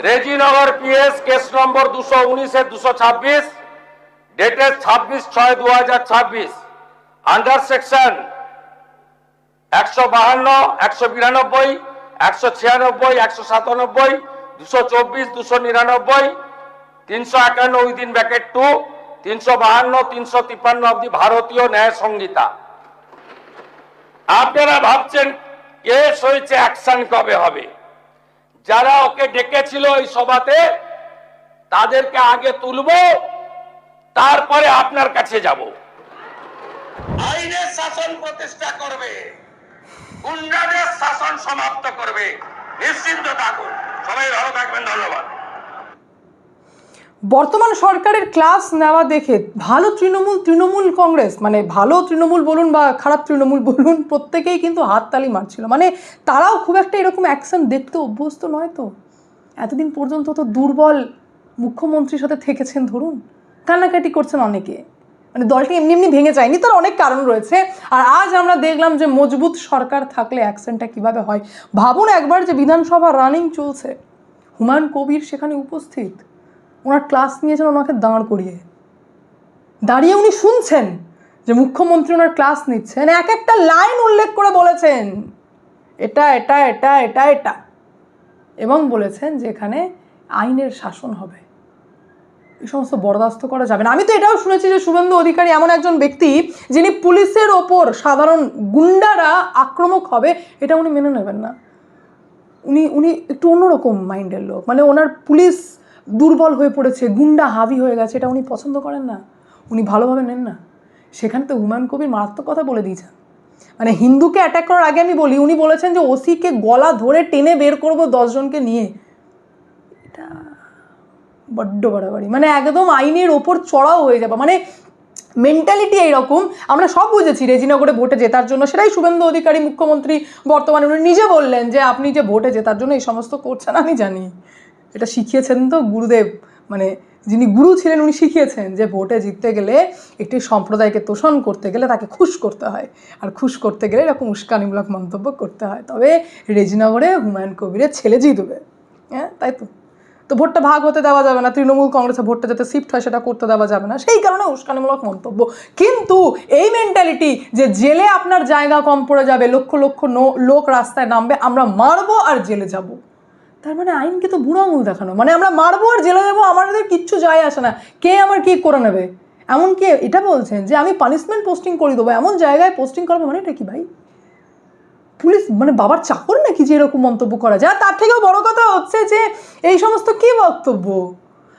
Rejinagar PS case number 219/226 dated 26/6/2026 under section 152, 192, 196, 197, 224, 299, 351 within bracket 2, 352, 353 of the ভারতীয় ন্যায় সংহিতা। আপনারা ভাবছেন কেস হয়েছে, অ্যাকশন কবে হবে? যারা ওকে ডেকেছিল এই সভাতে তাদেরকে আগে তুলব, তারপরে আপনার কাছে যাব। আইনের শাসন প্রতিষ্ঠা করবে, গুন্ডাদের শাসন সমাপ্ত করবে। নিশ্চিন্ত থাকুন, সবাই ভালো থাকবেন। ধন্যবাদ। বর্তমান সরকারের ক্লাস নেওয়া দেখে ভালো তৃণমূল কংগ্রেস, মানে ভালো তৃণমূল বলুন বা খারাপ তৃণমূল বলুন, প্রত্যেকেই কিন্তু হাততালি মারছিল। মানে তারাও খুব একটা এরকম অ্যাকশন দেখতে অভ্যস্ত নয়। তো এতদিন পর্যন্ত তো দুর্বল মুখ্যমন্ত্রীর সাথে থেকেছেন, ধরুন কান্নাকাটি করছেন অনেকে, মানে দলটি এমনি এমনি ভেঙে যায়নি, তার অনেক কারণ রয়েছে। আর আজ আমরা দেখলাম যে মজবুত সরকার থাকলে অ্যাকশনটা কিভাবে হয়। ভাবুন একবার যে বিধানসভা রানিং চলছে, হুমায়ুন কবির সেখানে উপস্থিত, ওনার ক্লাস নিয়েছেন, ওনাকে দাঁড়িয়ে উনি শুনছেন যে মুখ্যমন্ত্রী ওনার ক্লাস নিচ্ছেন, এক একটা লাইন উল্লেখ করে বলেছেন এটা এটা এটা এটা এটা, এবং বলেছেন যে এখানে আইনের শাসন হবে, এই সমস্ত বরদাস্ত করা যাবে না। আমি তো এটাও শুনেছি যে শুভেন্দু অধিকারী এমন একজন ব্যক্তি যিনি পুলিশের ওপর সাধারণ গুন্ডারা আক্রমক হবে এটা উনি মেনে নেবেন না। উনি একটু অন্যরকম মাইন্ডের লোক, মানে ওনার পুলিশ দুর্বল হয়ে পড়েছে, গুন্ডা হাবি হয়ে গেছে, এটা উনি পছন্দ করেন না, উনি ভালোভাবে নেন না। সেখানে তো হুমায়ুন কবির মারাত্মক কথা বলে দিয়েছেন। মানে হিন্দুকে অ্যাটাক করার আগে আমি বলি, উনি বলেছেন যে ওসিকে গলা ধরে টেনে বের করবো 10 জনকে নিয়ে। এটা বড্ড বাড়াবাড়ি, মানে একদম আইনের ওপর চড়াও হয়ে যাবে, মানে মেন্টালিটি এইরকম। আমরা সব বুঝেছি রেজিনগরে ভোটে জেতার জন্য, সেটাই শুভেন্দু অধিকারী মুখ্যমন্ত্রী বর্তমানে উনি নিজে বললেন যে আপনি যে ভোটে জেতার জন্য এই সমস্ত করছেন, আমি জানি এটা শিখিয়েছেন তো গুরুদেব, মানে যিনি গুরু ছিলেন উনি শিখিয়েছেন যে ভোটে জিততে গেলে একটি সম্প্রদায়কে তোষণ করতে গেলে তাকে খুশ করতে হয়, আর খুশ করতে গেলে এরকম উস্কানিমূলক মন্তব্য করতে হয়, তবে রেজিনগরে হুমায়ুন কবিরের ছেলে জিতবে। হ্যাঁ, তাই তো ভোটটা ভাগ হতে দেওয়া যাবে না, তৃণমূল কংগ্রেসে ভোটটা যাতে শিফট হয় সেটা করতে দেওয়া যাবে না, সেই কারণে উস্কানিমূলক মন্তব্য। কিন্তু এই মেন্টালিটি যে জেলে আপনার জায়গা কম পড়ে যাবে, লক্ষ লক্ষ লোক রাস্তায় নামবে, আমরা মারবো আর জেলে যাব, তার মানে আইনকে তো বুড়ো আঙুল দেখানো, মানে আমরা মারবো আর জেলে যাবো, আমাদের কিচ্ছু যায় আসে না, কে আমার কি করে নেবে। এমনকি এটা বলছেন যে আমি পানিশমেন্ট পোস্টিং করে দেবো, এমন জায়গায় পোস্টিং করবো, মানে এটা কি ভাই পুলিশ মানে বাবার চাকর নাকি যে এরকম মন্তব্য করা যায়? তার থেকেও বড় কথা হচ্ছে যে এই সমস্ত কি বক্তব্য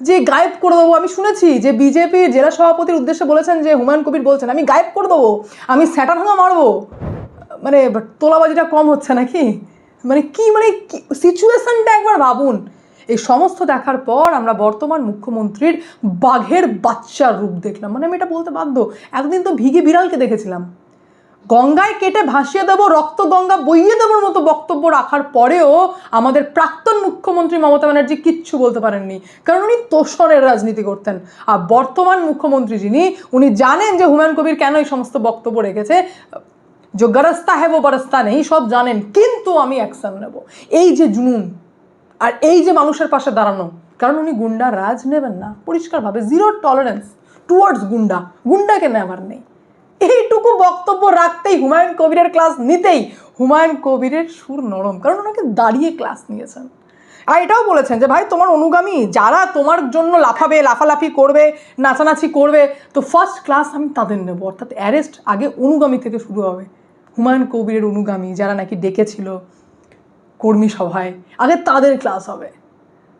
যে গায়েব করে দেবো। আমি শুনেছি যে বিজেপির জেলা সভাপতির উদ্দেশ্যে বলেছেন যে হুমায়ুন কবির বলছেন আমি গায়েব করে দেবো, আমি স্যাটা ভাঙা মারবো, মানে তোলাবাজিটা কম হচ্ছে নাকি? মানে কি সিচুয়েশনটা একবার ভাবুন। এই সমস্ত দেখার পর আমরা বর্তমান মুখ্যমন্ত্রীর বাঘের বাচ্চার রূপ দেখলাম। মানে আমি এটা বলতে বাধ্য, এতদিন তো ভিগি বিড়ালকে দেখেছিলাম, গঙ্গায় কেটে ভাসিয়ে দেবো, রক্ত গঙ্গা বইয়ে দেওয়ার মতো বক্তব্য রাখার পরেও আমাদের প্রাক্তন মুখ্যমন্ত্রী মমতা ব্যানার্জি কিচ্ছু বলতে পারেননি, কারণ উনি তোষণের রাজনীতি করতেন। আর বর্তমান মুখ্যমন্ত্রী যিনি, উনি জানেন যে হুমায়ুন কবির কেন এই সমস্ত বক্তব্য রেখেছে, যে গরস্তা হ্যাঁ ও বরস্তা নেই, সব জানেন, কিন্তু আমি অ্যাকশন নেব, এই যে জুনুন আর এই যে মানুষের পাশে দাঁড়ানো, কারণ উনি গুন্ডা রাজ নেবেন না, পরিষ্কারভাবে জিরো টলারেন্স টুয়ার্ডস গুন্ডাকে নেওয়ার নেই। এইটুকু বক্তব্য রাখতেই, হুমায়ুন কবিরের ক্লাস নিতেই হুমায়ুন কবিরের সুর নরম, কারণ ওনাকে দাঁড়িয়ে ক্লাস নিয়েছেন। আর এটাও বলেছেন যে ভাই তোমার অনুগামী যারা তোমার জন্য লাফাবে, লাফালাফি করবে, নাচানাচি করবে, তো ফার্স্ট ক্লাস আমি তাদের নেব, অর্থাৎ অ্যারেস্ট আগে অনুগামী থেকে শুরু হবে। হুমায়ুন কবিরের অনুগামী যারা নাকি ডেকেছিল কর্মী সভায়, আগে তাদের ক্লাস হবে,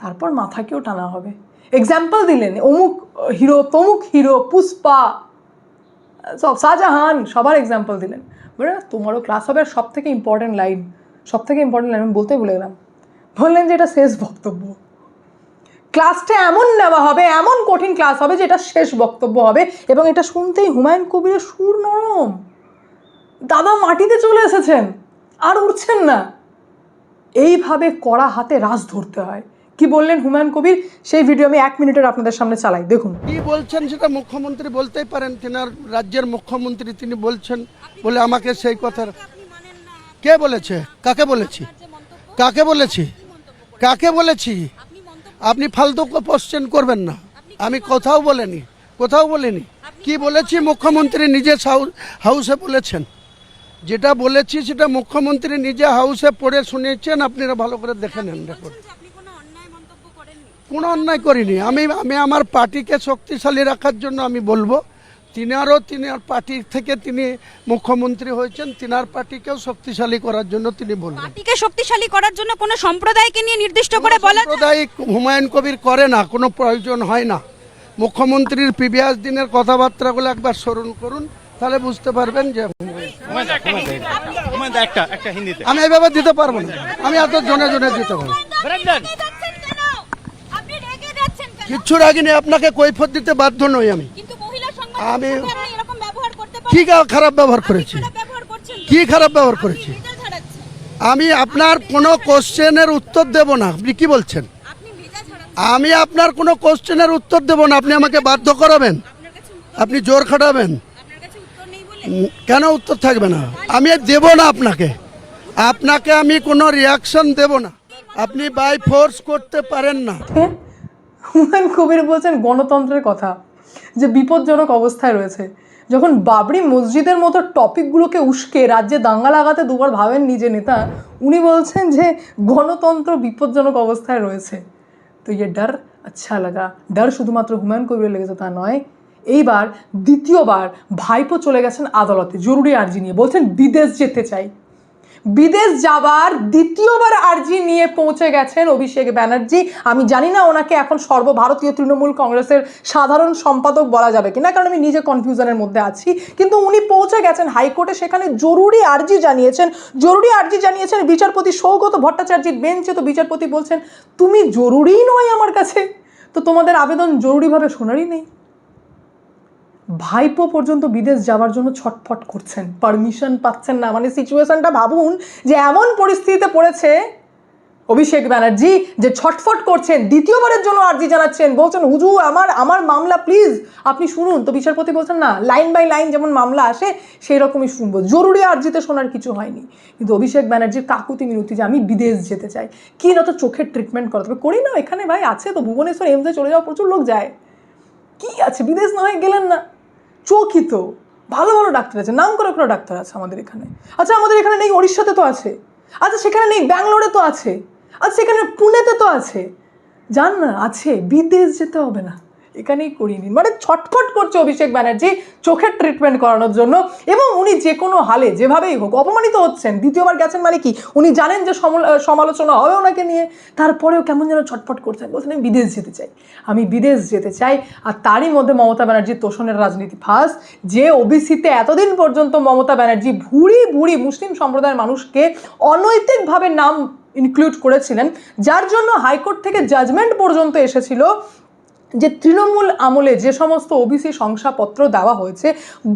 তারপর মাথাকেও টানা হবে। এক্সাম্পল দিলেন, অমুক হিরো, তমুক হিরো, পুষ্পা, সব শাহজাহান, সবার এক্সাম্পল দিলেন, বলে তোমারও ক্লাস হবে। আর সব থেকে ইম্পর্টেন্ট লাইন আমি বলতে ভুলে গেলাম, বললেন যে এটা শেষ বক্তব্য, ক্লাসটা এমন নেওয়া হবে, এমন কঠিন ক্লাস হবে যে এটা শেষ বক্তব্য হবে। এবং এটা শুনতেই হুমায়ুন কবিরের সুর নরম, দাদা মাটিতে চলে এসেছেন, আর উঠছেন না। এইভাবে কড়া হাতে রাজ ধরতে হয়। কি বললেন হুমায়ুন কবির, সেই ভিডিও আমি 1 মিনিটের আপনাদের সামনে চালাই, দেখুন। কি বলছেন সেটা মুখ্যমন্ত্রী বলতেই পারেন, তেনার রাজ্যের মুখ্যমন্ত্রী তিনি বলছেন বলে আমাকে সেই কথা কে বলেছে? কাকে বলেছি? কাকে বলেছি? কাকে বলেছি? আপনি ফালতু কোশ্চেন করবেন না। আমি কোথাও বলিনি কি বলেছি মুখ্যমন্ত্রী নিজে হাউসে বলেছেন। যেটা বলেছি সেটা মুখ্যমন্ত্রী নিজে হাউসে পড়ে শুনেছেন, আপনারা ভালো করে দেখে নেন রেকর্ড। কোনো অন্যায় করিনি। আমি আমার পার্টিকে শক্তিশালী রাখার জন্য আমি বলবো, তিনার পার্টি থেকে তিনি মুখ্যমন্ত্রী হয়েছেন, তিনার পার্টিকেও শক্তিশালী করার জন্য তিনি বলবেন। পার্টিকে শক্তিশালী করার জন্য কোন সম্প্রদায়কে নিয়ে নির্দিষ্ট করে বলা যায়? সাম্প্রদায়িক হুমায়ুন কবির করে না, কোনো প্রয়োজন হয় না। মুখ্যমন্ত্রীর প্রিভিয়াস দিনের কথাবার্তাগুলো একবার স্মরণ করুন, তাহলে বুঝতে পারবেন যে আমি এভাবে দিতে পারবো না, আমি এত জনে দিতে পারবো। আপনি রেগে যাচ্ছেন কেন? কিচ্ছুর আগে নিয়ে আপনাকে কৈফিয়ত দিতে বাধ্য নই আমি। কিন্তু মহিলা আমি সংগঠন আপনি এরকম ব্যবহার করতে কি পারেন? খারাপ ব্যবহার করেছি? খারাপ ব্যবহার করছেন। কি খারাপ ব্যবহার করেছি? আপনি ভেজা ঝাড়াচ্ছেন। আমি আপনার কোনো কোশ্চেনের উত্তর দেব না। আপনি কি বলছেন? আপনি ভেজা ঝাড়াচ্ছেন। আমি আপনার কোনো কোশ্চেনের উত্তর দেব না। আপনি আমাকে বাধ্য করাবেন, আপনার কাছে আপনি জোর খাটাবেন। আপনার কাছে উত্তর নেই বলে কেন উত্তর থাকবে না? আমি দেব না আপনাকে আমি কোনো রিয়াকশন দেব না। আপনি বাই ফোর্স করতে পারেন না। হুমায়ুন কবির বলছেন গণতন্ত্রের কথা, যে বিপজ্জনক অবস্থায় রয়েছে। যখন বাবরি মসজিদের মতো টপিকগুলোকে উস্কে রাজ্যে দাঙ্গা লাগাতে দুবার ভাবেন নিজে নেতা, উনি বলছেন যে গণতন্ত্র বিপজ্জনক অবস্থায় রয়েছে। তো ইয়ে ডর আচ্ছা লাগা। ডর শুধুমাত্র হুমায়ুন কবিরের লেগেছে তা নয়, এইবার দ্বিতীয়বার ভাইপো চলে গেছেন আদালতে জরুরি আর্জি নিয়ে, বলছেন বিদেশ যেতে চাই। বিদেশ যাবার দ্বিতীয়বার আর্জি নিয়ে পৌঁছে গেছেন অভিষেক ব্যানার্জি। আমি জানি না ওনাকে এখন সর্বভারতীয় তৃণমূল কংগ্রেসের সাধারণ সম্পাদক বলা যাবে কিনা, কারণ আমি নিজে কনফিউশনের মধ্যে আছি, কিন্তু উনি পৌঁছে গেছেন হাইকোর্টে, সেখানে জরুরি আর্জি জানিয়েছেন বিচারপতি সৌগত ভট্টাচার্যের বেঞ্চে। তো বিচারপতি বলছেন তুমি জরুরিই নয় আমার কাছে, তো তোমাদের আবেদন জরুরিভাবে শোনারই নেই। ভাইপো পর্যন্ত বিদেশ যাওয়ার জন্য ছটফট করছেন, পারমিশন পাচ্ছেন না। মানে সিচুয়েশনটা ভাবুন, যে এমন পরিস্থিতিতে পড়েছে অভিষেক ব্যানার্জি যে ছটফট করছেন, দ্বিতীয়বারের জন্য আর্জি জানাচ্ছেন, বলছেন হুজুর আমার মামলা প্লিজ আপনি শুনুন। তো বিচারপতি বলছেন না, লাইন বাই লাইন যেমন মামলা আসে সেই রকমই শুনবো, জরুরি আর্জিতে শোনার কিছু হয়নি। কিন্তু অভিষেক ব্যানার্জির কাকুতি মিনতি যে আমি বিদেশ যেতে চাই, কি না তো চোখের ট্রিটমেন্ট করাতে হবে, করি না এখানে ভাই আছে তো, ভুবনেশ্বর এমসে চলে যাওয়া প্রচুর লোক যায়, কি আছে বিদেশ না হয় গেলেন না, চোখই তো ভালো ভালো ডাক্তার আছে, নাম করে কোনো ডাক্তার আছে আমাদের এখানে। আচ্ছা আমাদের এখানে নেই, ওড়িশাতে তো আছে, আচ্ছা সেখানে নেই, ব্যাঙ্গালোরে তো আছে, আচ্ছা সেখানে পুনেতে তো আছে, জান না আছে, বিদেশ যেতে হবে না, এখানেই করিয়ে নিন। মানে ছটফট করছে অভিষেক ব্যানার্জি চোখের ট্রিটমেন্ট করানোর জন্য, এবং উনি যে কোনো হালে যেভাবেই হোক অপমানিত হচ্ছেন। দ্বিতীয়বার গেছেন মানে কি, উনি জানেন যে সমালোচনা হবে ওনাকে নিয়ে, তারপরেও কেমন যেন ছটফট করছেন, বলছেন আমি বিদেশ যেতে চাই। আর তারই মধ্যে মমতা ব্যানার্জির তোষণের রাজনীতি ফাঁস, যে ওবিসিতে এতদিন পর্যন্ত মমতা ব্যানার্জি ভুরি মুসলিম সম্প্রদায়ের মানুষকে অনৈতিকভাবে নাম ইনক্লুড করেছিলেন, যার জন্য হাইকোর্ট থেকে জাজমেন্ট পর্যন্ত এসেছিল যে তৃণমূল আমলে যে সমস্ত ওবিসি শংসাপত্র দেওয়া হয়েছে,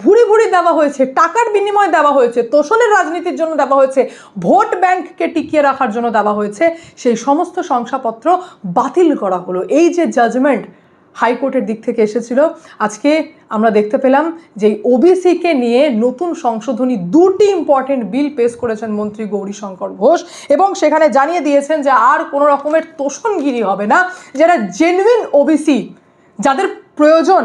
ভুরি দেওয়া হয়েছে, টাকার বিনিময়ে দেওয়া হয়েছে, তোষণের রাজনীতির জন্য দেওয়া হয়েছে, ভোট ব্যাংককে টিকিয়ে রাখার জন্য দেওয়া হয়েছে, সেই সমস্ত শংসাপত্র বাতিল করা হলো। এই যে জাজমেন্ট হাইকোর্টের দিক থেকে এসেছিল, আজকে আমরা দেখতে পেলাম যে ওবিসিকে নিয়ে নতুন সংশোধনী দুটি ইম্পর্টেন্ট বিল পেশ করেছেন মন্ত্রী গৌরীশঙ্কর ঘোষ, এবং সেখানে জানিয়ে দিয়েছেন যে আর কোনো রকমের তোষণগিরি হবে না। যারা জেনুইন ওবিসি, যাদের প্রয়োজন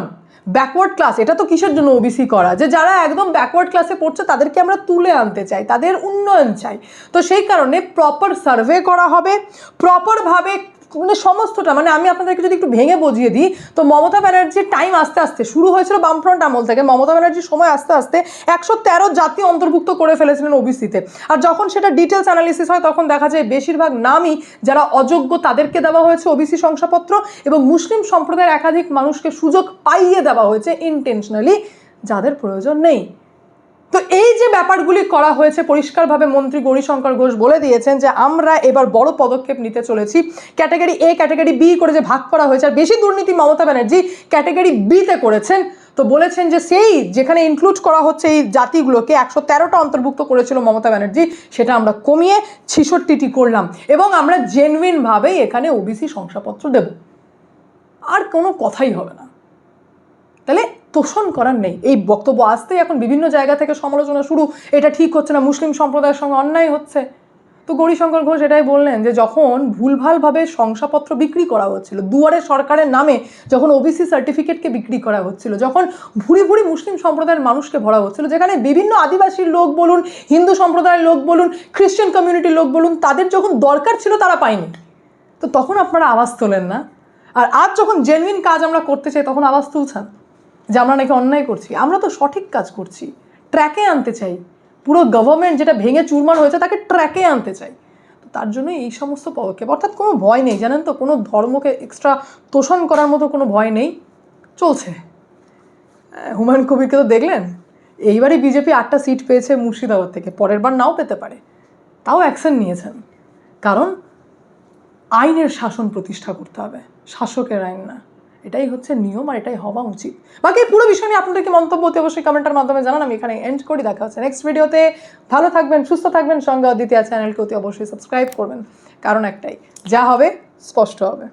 ব্যাকওয়ার্ড ক্লাস, এটা তো কিসের জন্য ওবিসি করা, যে যারা একদম ব্যাকওয়ার্ড ক্লাসে পড়ছে তাদেরকে আমরা তুলে আনতে চাই, তাদের উন্নয়ন চাই। তো সেই কারণে প্রপার সার্ভে করা হবে, প্রপারভাবে মানে সমস্তটা, মানে আমি আপনাদেরকে যদি একটু ভেঙে বুঝিয়ে দিই, তো মমতা ব্যানার্জির টাইম আস্তে আস্তে শুরু হয়েছিল বামফ্রন্ট আমল থেকে, মমতা ব্যানার্জির সময় আস্তে আস্তে 113 জাতি অন্তর্ভুক্ত করে ফেলেছিলেন ওবিসিতে। আর যখন সেটা ডিটেলস অ্যানালিসিস হয় তখন দেখা যায় বেশিরভাগ নামই যারা অযোগ্য তাদেরকে দেওয়া হয়েছে ওবিসি শংসাপত্র, এবং মুসলিম সম্প্রদায়ের একাধিক মানুষকে সুযোগ পাইয়ে দেওয়া হয়েছে ইন্টেনশনালি, যাদের প্রয়োজন নেই। তো এই যে ব্যাপারগুলি করা হয়েছে, পরিষ্কারভাবে মন্ত্রী গৌরীশঙ্কর ঘোষ বলে দিয়েছেন যে আমরা এবার বড় পদক্ষেপ নিতে চলেছি। ক্যাটাগরি এ ক্যাটাগরি বি করে যে ভাগ করা হয়েছে, আর বেশি দুর্নীতি মমতা ব্যানার্জি ক্যাটাগরি বিতে করেছেন। তো বলেছেন যে সেই যেখানে ইনক্লুড করা হচ্ছে এই জাতিগুলোকে, 113টা অন্তর্ভুক্ত করেছিল মমতা ব্যানার্জি, সেটা আমরা কমিয়ে 66টি করলাম, এবং আমরা জেনুইনভাবেই এখানে ওবিসি শংসাপত্র দেব, আর কোনো কথাই হবে না। তাহলে তোষণ করার নেই। এই বক্তব্য আসতেই এখন বিভিন্ন জায়গা থেকে সমালোচনা শুরু, এটা ঠিক হচ্ছে না, মুসলিম সম্প্রদায়ের সঙ্গে অন্যায় হচ্ছে। তো গৌরীশঙ্কর ঘোষ এটাই বললেন যে যখন ভুলভালভাবে শংসাপত্র বিক্রি করা হচ্ছিল, দুয়ারে সরকারের নামে যখন ওবিসি সার্টিফিকেটকে বিক্রি করা হচ্ছিল, যখন ভুরি ভুরি মুসলিম সম্প্রদায়ের মানুষকে ভরা হচ্ছিল, যেখানে বিভিন্ন আদিবাসীর লোক বলুন, হিন্দু সম্প্রদায়ের লোক বলুন, খ্রিশ্চান কমিউনিটির লোক বলুন, তাদের যখন দরকার ছিল তারা পায়নি, তো তখন আপনারা আওয়াজ তোলেন না। আর আজ যখন জেনুইন কাজ আমরা করতে চাই তখন আওয়াজ তুলছেন যে আমরা নাকি অন্যায় করছি। আমরা তো সঠিক কাজ করছি, ট্র্যাকে আনতে চাই, পুরো গভর্নমেন্ট যেটা ভেঙে চুরমার হয়েছে তাকে ট্র্যাকে আনতে চাই। তো তার জন্য এই সমস্ত পদক্ষেপ, অর্থাৎ কোনো ভয় নেই, জানেন তো, কোনো ধর্মকে এক্সট্রা তোষণ করার মতো কোনো ভয় নেই, চলছে। হুমায়ুন কবিরকে তো দেখলেন, এইবারই বিজেপি 8টা সিট পেয়েছে মুর্শিদাবাদ থেকে, পরের বার নাও পেতে পারে, তাও অ্যাকশন নিয়েছেন, কারণ আইনের শাসন প্রতিষ্ঠা করতে হবে, শাসকের আইন না। এটাই হচ্ছে নিয়ম আর এটাই হওয়া উচিত। বাকি পুরো বিষয় নিয়ে আপনাদের কি মন্তব্য অতি অবশ্যই কমেন্টের মাধ্যমে জানান। আমি এখানে এন্ড করি, দেখা হচ্ছে নেক্সট ভিডিওতে। ভালো থাকবেন, সুস্থ থাকবেন, সঙ্গে অদ্বিতীয়া চ্যানেলকে অতি অবশ্যই সাবস্ক্রাইব করবেন, কারণ একটাই, যা হবে স্পষ্ট হবে।